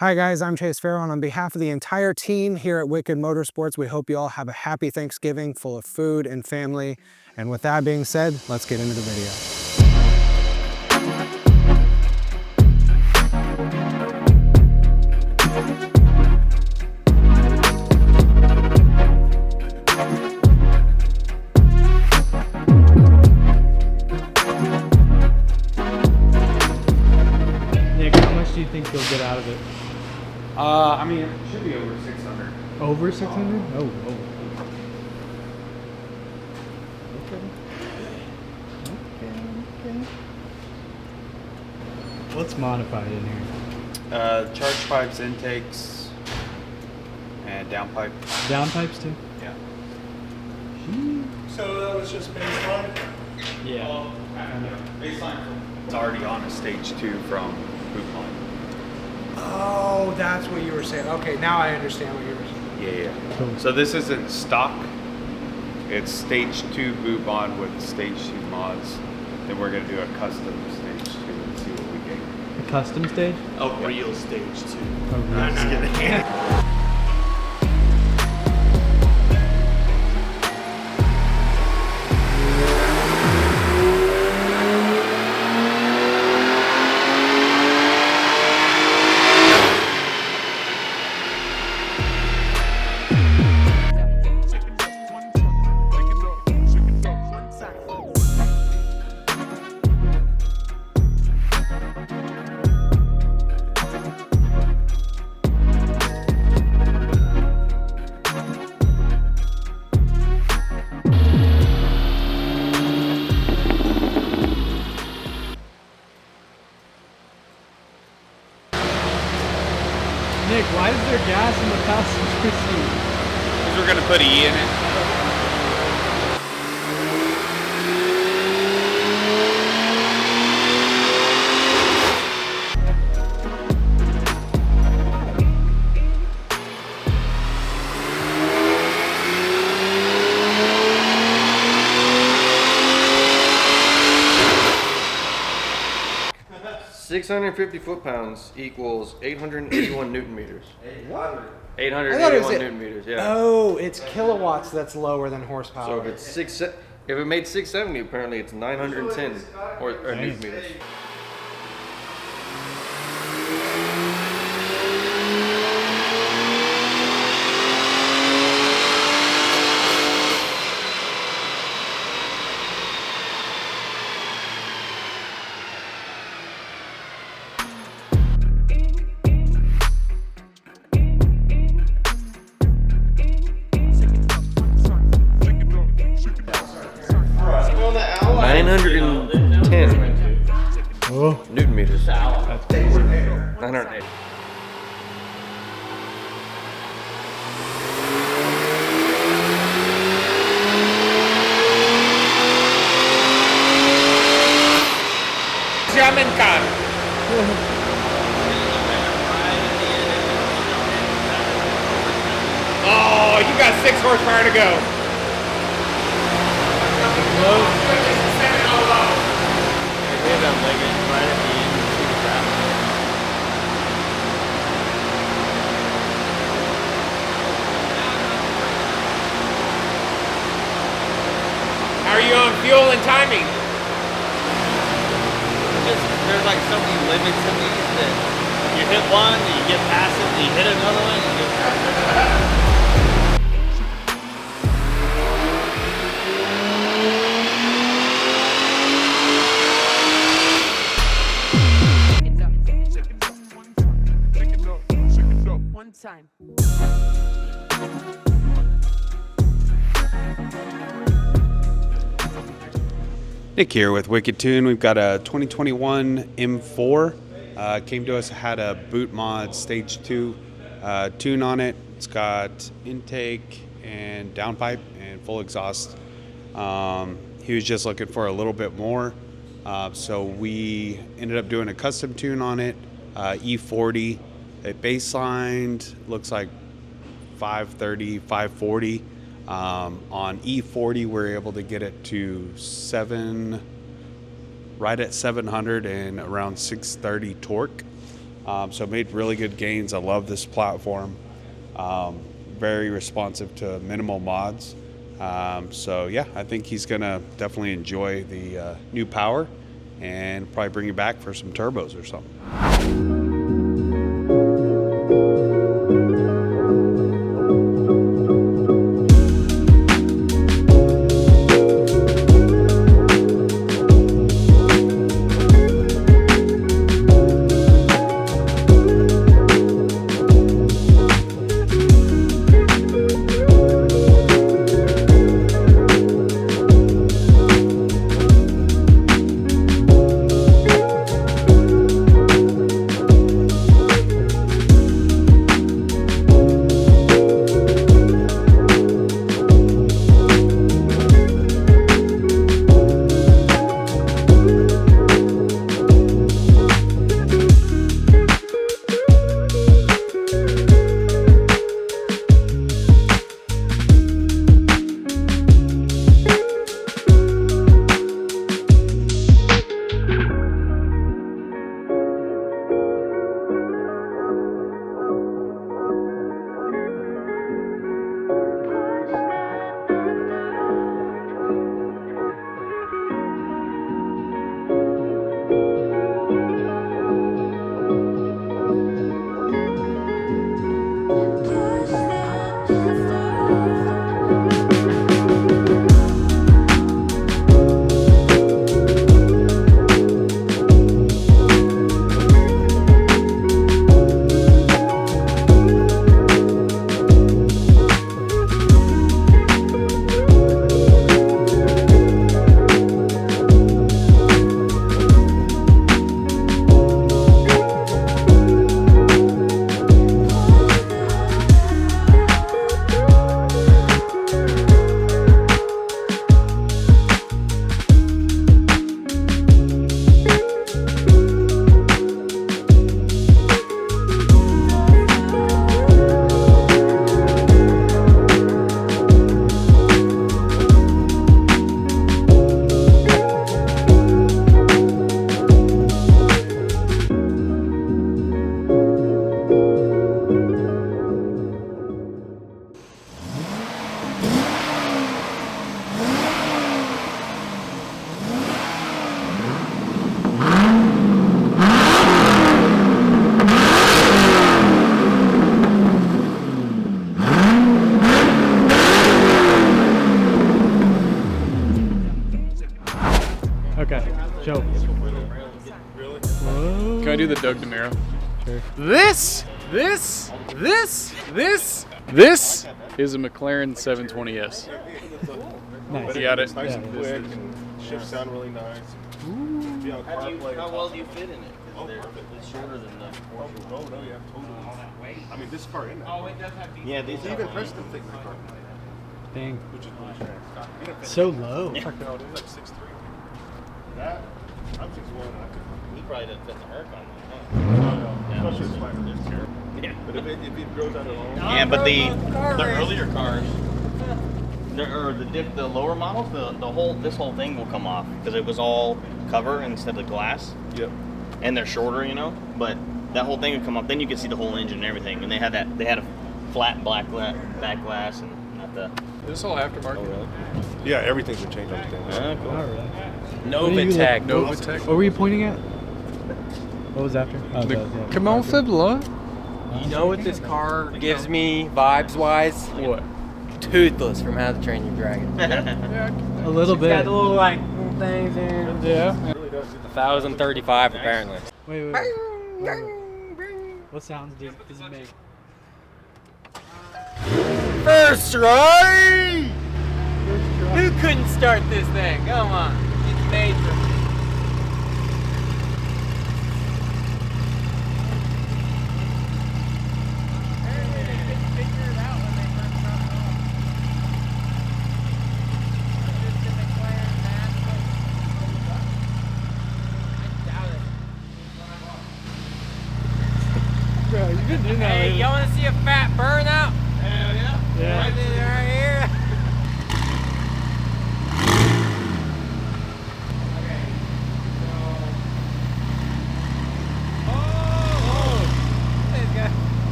Hi guys, I'm Chase Farrow, and on behalf of the entire team here at Wicked Motorsports, we hope you all have a happy Thanksgiving full of food and family. And with that being said, let's get into the video. Nick, how much do you think you'll get out of it? I mean, it should be over 600. Over 600? Oh. Okay. What's modified in here? Charge pipes, intakes, and downpipe. Downpipes too? Yeah. So that was just baseline? Yeah. Baseline it's already on a stage 2 from boot line. Oh, that's what you were saying. Okay, now I understand what you were saying. Yeah. Cool. So this isn't stock. It's stage 2 boot bond with stage 2 mods. Then we're gonna do a custom stage 2 and see what we get. A custom stage? Oh, real stage 2. Oh, I'm just kidding. Nick, why is there gas in the passenger seat? Because we're gonna put E in it. 650 foot-pounds equals 881 newton meters. What? 881 newton meters, yeah. Oh, it's kilowatts that's lower than horsepower. So if it's if it made 670, apparently it's 910 or newton meters. Oh, Newton meters. that's crazy. 908. Oh, you got 6 horsepower to go. How are you on fuel and timing? There's like so many limits in these that you hit one, and you get past it, and you hit another one, and you get past it. Time. Nick here with Wicked Tune. We've got a 2021 M4. Came to us, had a boot mod stage 2 tune on it. It's got intake and downpipe and full exhaust. He was just looking for a little bit more. So we ended up doing a custom tune on it, E40. It baselined, looks like 530, 540. On E40, we're able to get it to right at 700 and around 630 torque. So made really good gains. I love this platform. Very responsive to minimal mods. So yeah, I think he's gonna definitely enjoy the new power and probably bring it back for some turbos or something. Okay, show. Can I do the Doug DeMiro? Sure. This is a McLaren 720S. Nice. You got it? Yeah. Quick and shifts sound really nice. Be on CarPlay. How well do you fit in it? It's shorter than the Porsche. Oh, no, yeah, totally. I mean, this car in there. Oh, it does have these. Yeah, these Even Preston fit in the car, Dang. which is really strange. So low. No, it's like 6'3". That, I'm 6'1". He probably doesn't fit in the Huracan. Especially the Spider. Yeah. But if it goes out alone. Yeah, but the earlier cars, the lower models, this whole thing will come off because it was all cover instead of glass. Yep. And they're shorter, you know. But that whole thing would come off. Then you could see the whole engine and everything. And they had a flat back glass and not the. Is this all aftermarket? Yeah, everything's been changed on the thing. Cool. Novitec. Novitec. What were you pointing at? What was after? Oh, Come on, Fibula. You know what this car gives me vibes-wise? What? Toothless from How to Train Your Dragon. A little Got bit. the little little things in. Yeah. 1,035 apparently. Wait. What sounds does it make? First try! Who couldn't start this thing? Come on. It's made for me. Bro, you've been doing that Hey, lately. y'all want to see a fat burnout? Hell yeah. Yeah. Right here.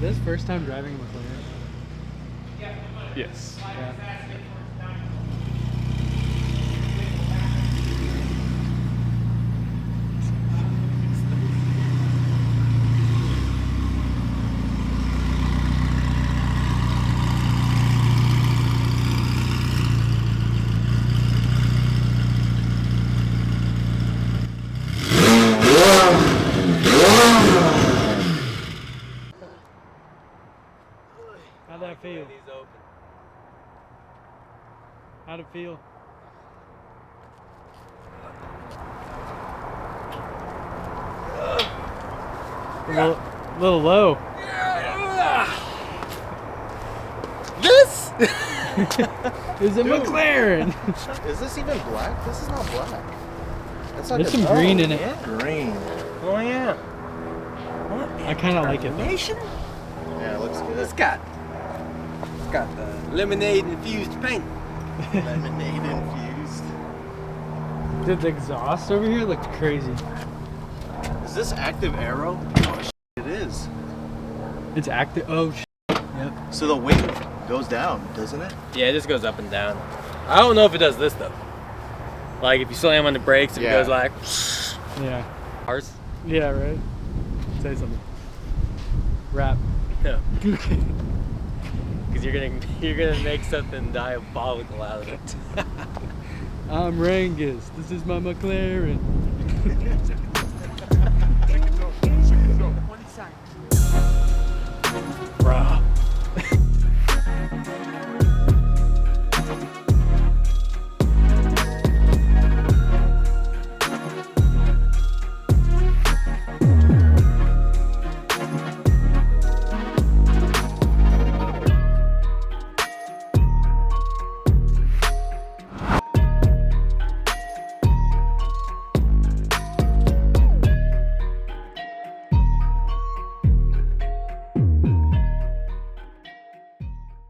this first time driving a McLaren? Yes. Yeah. How'd that feel? How'd it feel? A little low. This? Is a McLaren. Is this even black? This is not black. That's like There's some green in it. Yeah. Green. Oh yeah. What? I kind of like it though. Nation? Yeah, it looks good. It's got the lemonade infused paint. Lemonade infused. Dude, the exhaust over here looks crazy. Is this active aero? Oh shit, it is. It's active. Oh, yep. So the weight goes down, doesn't it? Yeah, it just goes up and down. I don't know if it does this though. Like if you slam on the brakes, if it goes like Yeah. ours. Yeah, right. Say something. Rap. No. Because you're gonna make something diabolical out of it. I'm Rangus. This is my McLaren.